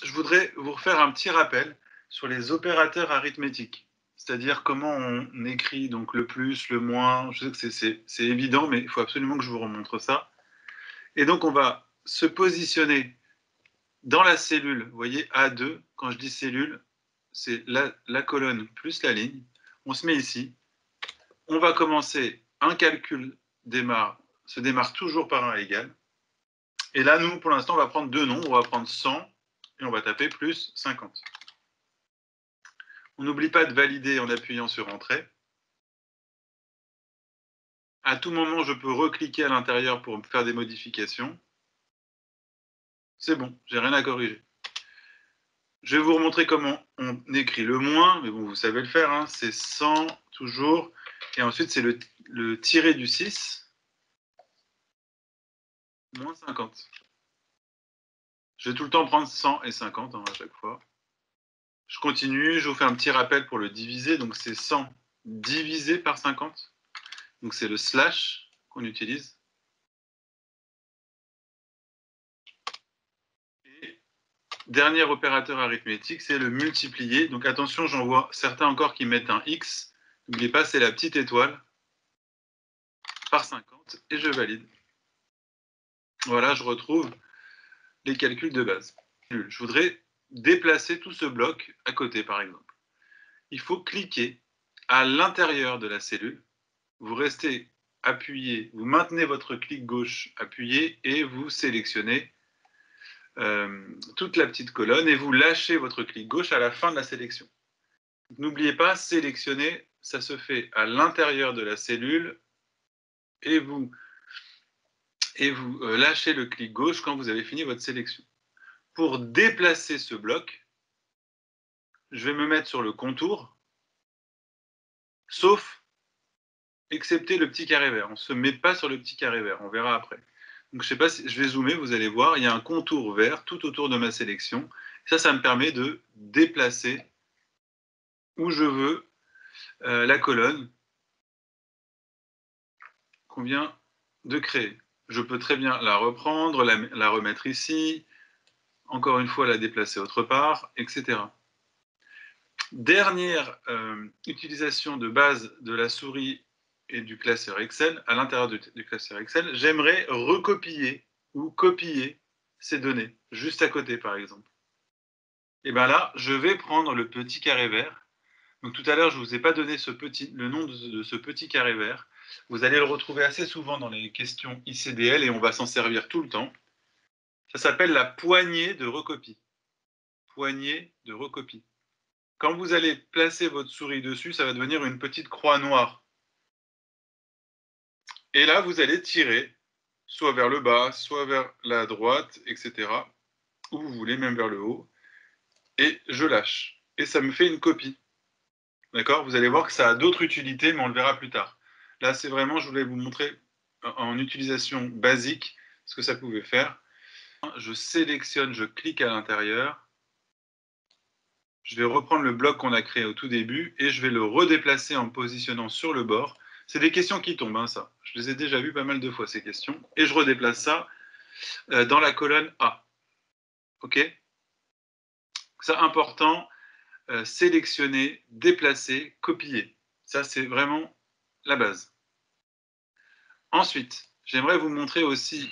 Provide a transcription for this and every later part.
je voudrais vous refaire un petit rappel sur les opérateurs arithmétiques. C'est-à-dire comment on écrit donc le plus, le moins. Je sais que c'est évident, mais il faut absolument que je vous remontre ça. Et donc, on va se positionner dans la cellule. Vous voyez, A2, quand je dis cellule, c'est la colonne plus la ligne. On se met ici. On va commencer, un calcul se démarre toujours par un égal. Et là, nous, pour l'instant, on va prendre deux nombres. On va prendre 100 et on va taper plus 50. On n'oublie pas de valider en appuyant sur Entrée. À tout moment, je peux recliquer à l'intérieur pour faire des modifications. C'est bon, j'ai rien à corriger. Je vais vous remontrer comment on écrit le moins, mais bon, vous savez le faire, hein, c'est 100 toujours. Et ensuite, c'est le tiré du 6, moins 50. Je vais tout le temps prendre 100 et 50 hein, à chaque fois. Je continue, je vous fais un petit rappel pour le diviser. Donc, c'est 100 divisé par 50. Donc, c'est le slash qu'on utilise. Et dernier opérateur arithmétique, c'est le multiplier. Donc, attention, j'en vois certains encore qui mettent un X. N'oubliez pas, c'est la petite étoile par 50 et je valide. Voilà, je retrouve les calculs de base. Je voudrais déplacer tout ce bloc à côté, par exemple. Il faut cliquer à l'intérieur de la cellule. Vous restez appuyé, vous maintenez votre clic gauche appuyé et vous sélectionnez toute la petite colonne et vous lâchez votre clic gauche à la fin de la sélection. N'oubliez pas, sélectionner, ça se fait à l'intérieur de la cellule et vous lâchez le clic gauche quand vous avez fini votre sélection. Pour déplacer ce bloc, je vais me mettre sur le contour, sauf excepté le petit carré vert. On ne se met pas sur le petit carré vert, on verra après. Donc, je sais pas si je vais zoomer, vous allez voir, il y a un contour vert tout autour de ma sélection. Ça me permet de déplacer où je veux la colonne qu'on vient de créer. Je peux très bien la reprendre, la remettre ici, encore une fois la déplacer autre part, etc. Dernière utilisation de base de la souris et du classeur Excel, à l'intérieur du classeur Excel, j'aimerais recopier ou copier ces données, juste à côté par exemple. Et bien là, je vais prendre le petit carré vert. Donc tout à l'heure, je ne vous ai pas donné le nom de ce petit carré vert. Vous allez le retrouver assez souvent dans les questions ICDL et on va s'en servir tout le temps. Ça s'appelle la poignée de recopie. Poignée de recopie. Quand vous allez placer votre souris dessus, ça va devenir une petite croix noire. Et là, vous allez tirer, soit vers le bas, soit vers la droite, etc. Où vous voulez, même vers le haut. Et je lâche. Et ça me fait une copie. D'accord? Vous allez voir que ça a d'autres utilités, mais on le verra plus tard. Là, c'est vraiment, je voulais vous montrer en utilisation basique ce que ça pouvait faire. Je sélectionne, je clique à l'intérieur. Je vais reprendre le bloc qu'on a créé au tout début et je vais le redéplacer en me positionnant sur le bord. C'est des questions qui tombent, hein, ça. Je les ai déjà vues pas mal de fois, ces questions. Et je redéplace ça dans la colonne A. OK? C'est important, sélectionner, déplacer, copier. Ça, c'est vraiment la base. Ensuite, j'aimerais vous montrer aussi,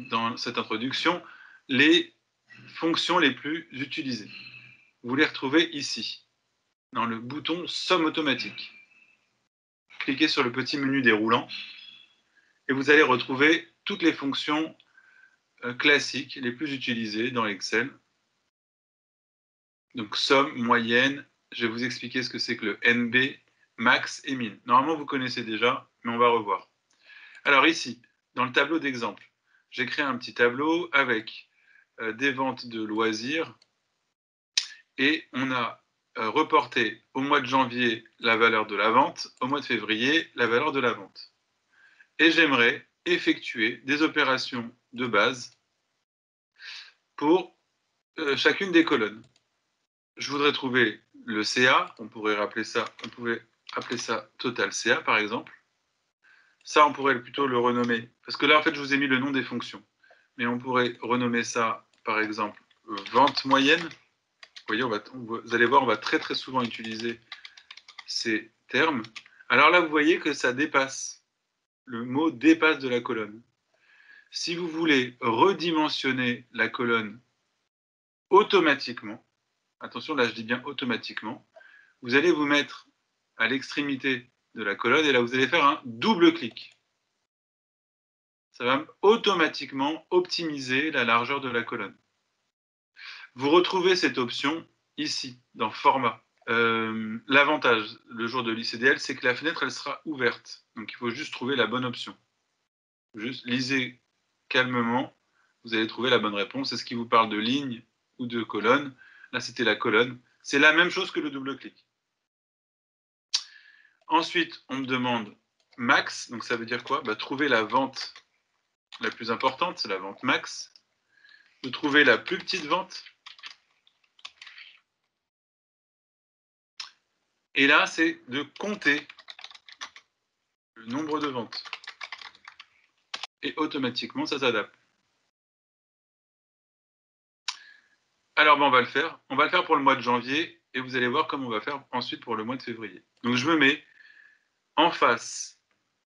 dans cette introduction, les fonctions les plus utilisées. Vous les retrouvez ici, dans le bouton Somme automatique. Cliquez sur le petit menu déroulant et vous allez retrouver toutes les fonctions classiques les plus utilisées dans Excel. Donc somme, moyenne, je vais vous expliquer ce que c'est que le NB, max et min. Normalement, vous connaissez déjà, mais on va revoir. Alors ici, dans le tableau d'exemple, j'ai créé un petit tableau avec des ventes de loisirs et on a reporté au mois de janvier la valeur de la vente, au mois de février la valeur de la vente. Et j'aimerais effectuer des opérations de base pour chacune des colonnes. Je voudrais trouver le CA, on pouvait appeler ça total CA par exemple. Ça, on pourrait plutôt le renommer, parce que là, en fait, je vous ai mis le nom des fonctions. Mais on pourrait renommer ça, par exemple, vente moyenne. Vous voyez, vous allez voir, on va très très souvent utiliser ces termes. Alors là, vous voyez que ça dépasse. Le mot dépasse de la colonne. Si vous voulez redimensionner la colonne automatiquement, attention, là je dis bien automatiquement, vous allez vous mettre à l'extrémité de la colonne et là vous allez faire un double clic. Ça va automatiquement optimiser la largeur de la colonne. Vous retrouvez cette option ici, dans Format. L'avantage, le jour de l'ICDL, c'est que la fenêtre, elle sera ouverte. Donc il faut juste trouver la bonne option. Juste lisez calmement, vous allez trouver la bonne réponse. Est-ce qu'il vous parle de ligne ou de colonne? Là, c'était la colonne. C'est la même chose que le double-clic. Ensuite, on me demande max. Donc ça veut dire quoi? Trouver la vente la plus importante, c'est la vente max. Vous trouvez la plus petite vente. Et là, c'est de compter le nombre de ventes. Et automatiquement, ça s'adapte. Alors, on va le faire. On va le faire pour le mois de janvier et vous allez voir comment on va faire ensuite pour le mois de février. Donc, je me mets en face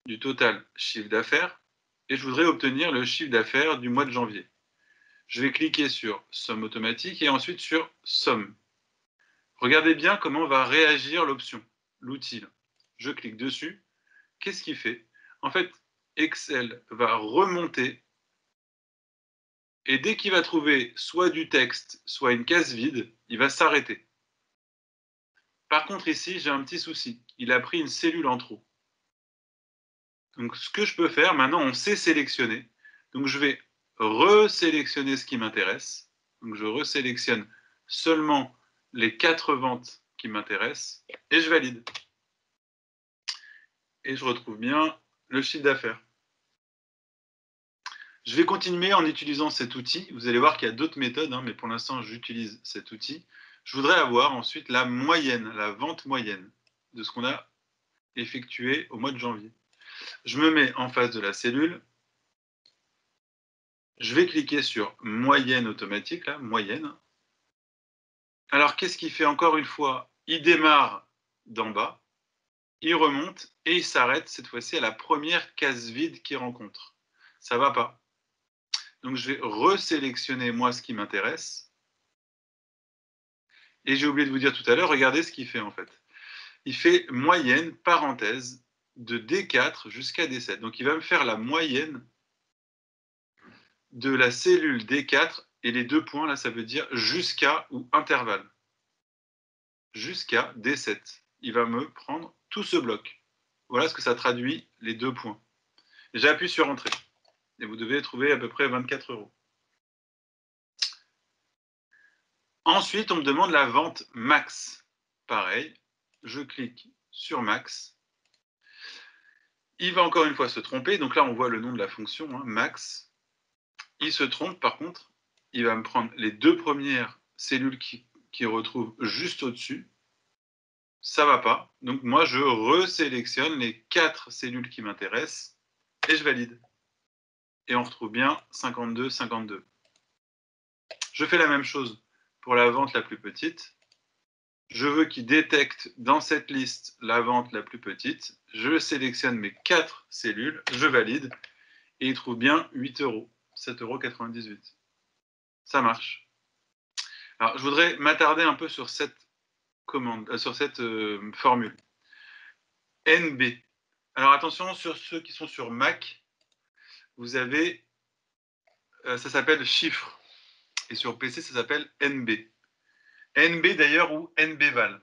du total chiffre d'affaires et je voudrais obtenir le chiffre d'affaires du mois de janvier. Je vais cliquer sur somme automatique et ensuite sur somme. Regardez bien comment va réagir l'option, l'outil. Je clique dessus. Qu'est-ce qu'il fait? En fait, Excel va remonter et dès qu'il va trouver soit du texte, soit une case vide, il va s'arrêter. Par contre, ici, j'ai un petit souci. Il a pris une cellule en trop. Donc, ce que je peux faire, maintenant, on sait sélectionner. Donc, je vais resélectionner ce qui m'intéresse. Donc, je resélectionne seulement les 4 ventes qui m'intéressent et je valide. Et je retrouve bien le chiffre d'affaires. Je vais continuer en utilisant cet outil. Vous allez voir qu'il y a d'autres méthodes, mais pour l'instant, j'utilise cet outil. Je voudrais avoir ensuite la moyenne, la vente moyenne de ce qu'on a effectué au mois de janvier. Je me mets en face de la cellule. Je vais cliquer sur moyenne automatique, là, moyenne. Alors, qu'est-ce qu'il fait encore une fois? Il démarre d'en bas, il remonte et il s'arrête cette fois-ci à la première case vide qu'il rencontre. Ça ne va pas. Donc, je vais resélectionner moi ce qui m'intéresse. Et j'ai oublié de vous dire tout à l'heure, regardez ce qu'il fait en fait. Il fait moyenne, parenthèse, de D4 jusqu'à D7. Donc, il va me faire la moyenne de la cellule D4 et les 2 points, là, ça veut dire jusqu'à ou intervalle. Jusqu'à D7. Il va me prendre tout ce bloc. Voilà ce que ça traduit, les 2 points. J'appuie sur Entrée. Et vous devez trouver à peu près 24 €. Ensuite, on me demande la vente max. Pareil, je clique sur max. Il va encore une fois se tromper. Donc là, on voit le nom de la fonction, max. Il se trompe, par contre. Il va me prendre les 2 premières cellules qui retrouvent juste au-dessus. Ça ne va pas. Donc moi, je resélectionne les 4 cellules qui m'intéressent et je valide. Et on retrouve bien 52, 52. Je fais la même chose pour la vente la plus petite. Je veux qu'il détecte dans cette liste la vente la plus petite. Je sélectionne mes 4 cellules, je valide, et il trouve bien 8 €, 7,98 €. Ça marche. Alors, je voudrais m'attarder un peu sur cette commande, sur cette formule. NB. Alors, attention, sur ceux qui sont sur Mac, vous avez, ça s'appelle chiffre, et sur PC, ça s'appelle NB. NB d'ailleurs ou NBval.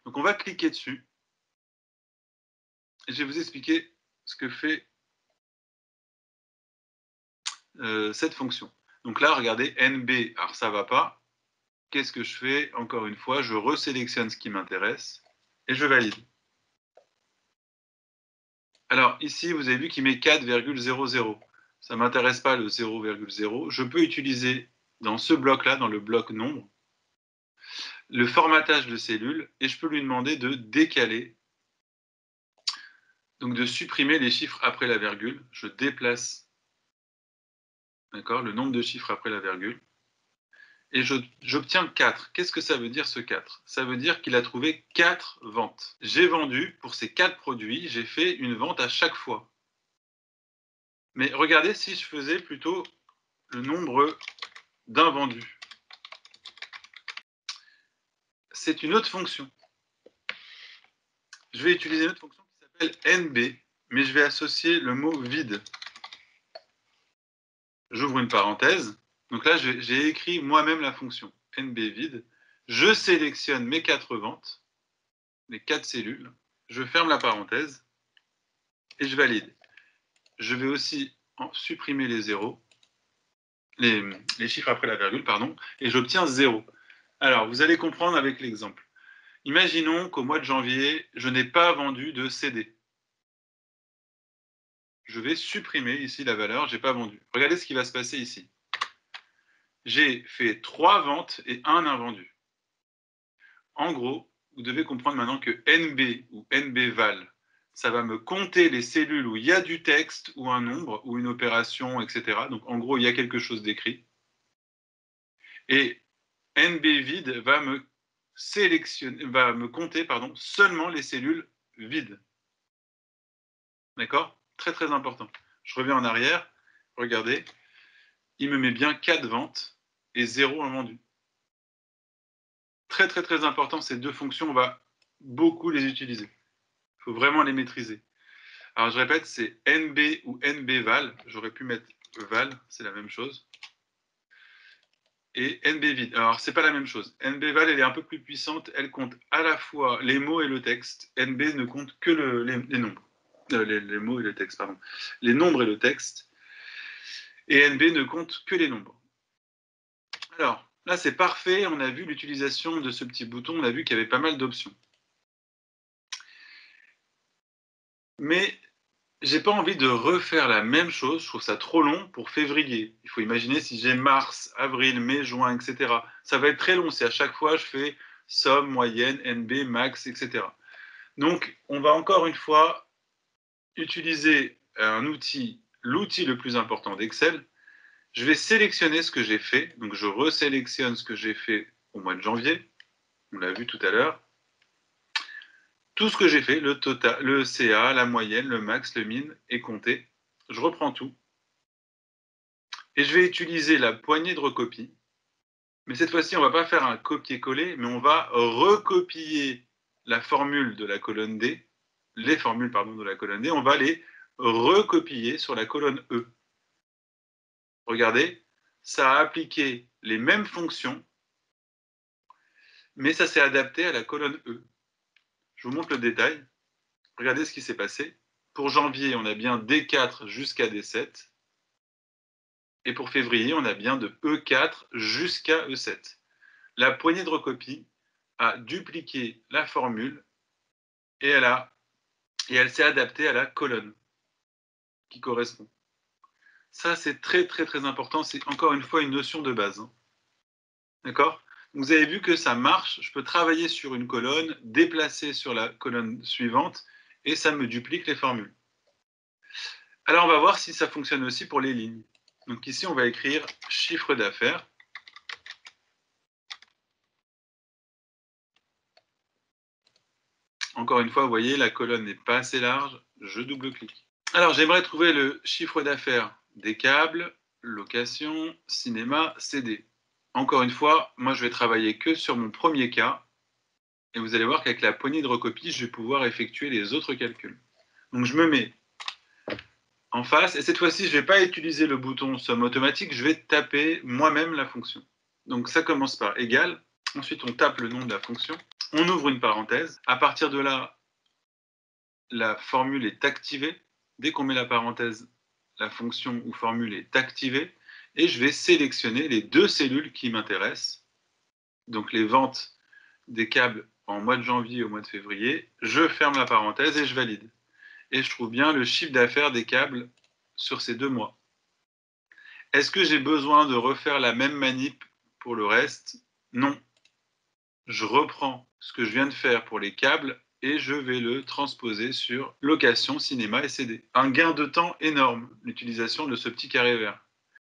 Donc, on va cliquer dessus. Et je vais vous expliquer ce que fait cette fonction. Donc là, regardez, NB, alors ça ne va pas. Qu'est-ce que je fais? Encore une fois, je resélectionne ce qui m'intéresse et je valide. Alors ici, vous avez vu qu'il met 4,00. Ça ne m'intéresse pas le 0,0. Je peux utiliser dans ce bloc-là, dans le bloc nombre, le formatage de cellules et je peux lui demander de décaler, donc de supprimer les chiffres après la virgule. Je déplace le nombre de chiffres après la virgule. et j'obtiens 4. Qu'est-ce que ça veut dire ce 4? Ça veut dire qu'il a trouvé 4 ventes. J'ai vendu pour ces 4 produits, j'ai fait une vente à chaque fois. Mais regardez si je faisais plutôt le nombre d'invendus. C'est une autre fonction. Je vais utiliser une autre fonction qui s'appelle NB, mais je vais associer le mot vide. J'ouvre une parenthèse. Donc là, j'ai écrit moi-même la fonction NB vide. Je sélectionne mes 4 ventes, les 4 cellules. Je ferme la parenthèse et je valide. Je vais aussi supprimer les zéros, les chiffres après la virgule, pardon, et j'obtiens 0. Alors, vous allez comprendre avec l'exemple. Imaginons qu'au mois de janvier, je n'ai pas vendu de CD. Je vais supprimer ici la valeur, je n'ai pas vendu. Regardez ce qui va se passer ici. J'ai fait 3 ventes et 1 invendu. En gros, vous devez comprendre maintenant que NB ou NBval, ça va me compter les cellules où il y a du texte ou un nombre ou une opération, etc. Donc en gros, il y a quelque chose d'écrit. Et NB vide va me compter seulement les cellules vides. D'accord? Très très important. Je reviens en arrière. Regardez. Il me met bien 4 ventes et 0 invendus. Très très très important, ces deux fonctions, on va beaucoup les utiliser. Il faut vraiment les maîtriser. Alors je répète, c'est NB ou NBval. J'aurais pu mettre val, c'est la même chose. Et NB vide. Alors c'est pas la même chose. NBval, elle est un peu plus puissante. Elle compte à la fois les mots et le texte. NB ne compte que les nombres. Les mots et le texte, pardon. Les nombres et le texte. Et NB ne compte que les nombres. Alors, là, c'est parfait. On a vu l'utilisation de ce petit bouton. On a vu qu'il y avait pas mal d'options. Mais j'ai pas envie de refaire la même chose. Je trouve ça trop long pour février. Il faut imaginer si j'ai mars, avril, mai, juin, etc. Ça va être très long si à chaque fois je fais somme, moyenne, NB, max, etc. Donc, on va encore une fois utiliser un outil, l'outil le plus important d'Excel. Je vais sélectionner ce que j'ai fait. Donc, je resélectionne ce que j'ai fait au mois de janvier. On l'a vu tout à l'heure. Tout ce que j'ai fait, le total, le CA, la moyenne, le max, le min, est compté. Je reprends tout. Et je vais utiliser la poignée de recopie. Mais cette fois-ci, on ne va pas faire un copier-coller, mais on va recopier la formule de la colonne D, les formules pardon, de la colonne D, on va les recopier sur la colonne E. Regardez, ça a appliqué les mêmes fonctions, mais ça s'est adapté à la colonne E. Je vous montre le détail. Regardez ce qui s'est passé. Pour janvier, on a bien D4 jusqu'à D7. Et pour février, on a bien de E4 jusqu'à E7. La poignée de recopie a dupliqué la formule et elle s'est adaptée à la colonne qui correspond. Ça, c'est très, très, très important. C'est encore une fois une notion de base. D'accord? Vous avez vu que ça marche. Je peux travailler sur une colonne, déplacer sur la colonne suivante, et ça me duplique les formules. Alors, on va voir si ça fonctionne aussi pour les lignes. Donc ici, on va écrire chiffre d'affaires. Encore une fois, vous voyez, la colonne n'est pas assez large. Je double-clique. Alors, j'aimerais trouver le chiffre d'affaires des câbles, location, cinéma, CD. Encore une fois, moi, je vais travailler que sur mon premier cas. Et vous allez voir qu'avec la poignée de recopie, je vais pouvoir effectuer les autres calculs. Donc, je me mets en face. Et cette fois-ci, je ne vais pas utiliser le bouton somme automatique. Je vais taper moi-même la fonction. Donc, ça commence par égal. Ensuite, on tape le nom de la fonction. On ouvre une parenthèse. À partir de là, la formule est activée. Dès qu'on met la parenthèse, la fonction ou formule est activée. Et je vais sélectionner les deux cellules qui m'intéressent. Donc, les ventes des câbles en mois de janvier et au mois de février. Je ferme la parenthèse et je valide. Et je trouve bien le chiffre d'affaires des câbles sur ces 2 mois. Est-ce que j'ai besoin de refaire la même manip pour le reste? Non. Je reprends ce que je viens de faire pour les câbles et je vais le transposer sur location, cinéma et CD. Un gain de temps énorme, l'utilisation de ce petit carré vert.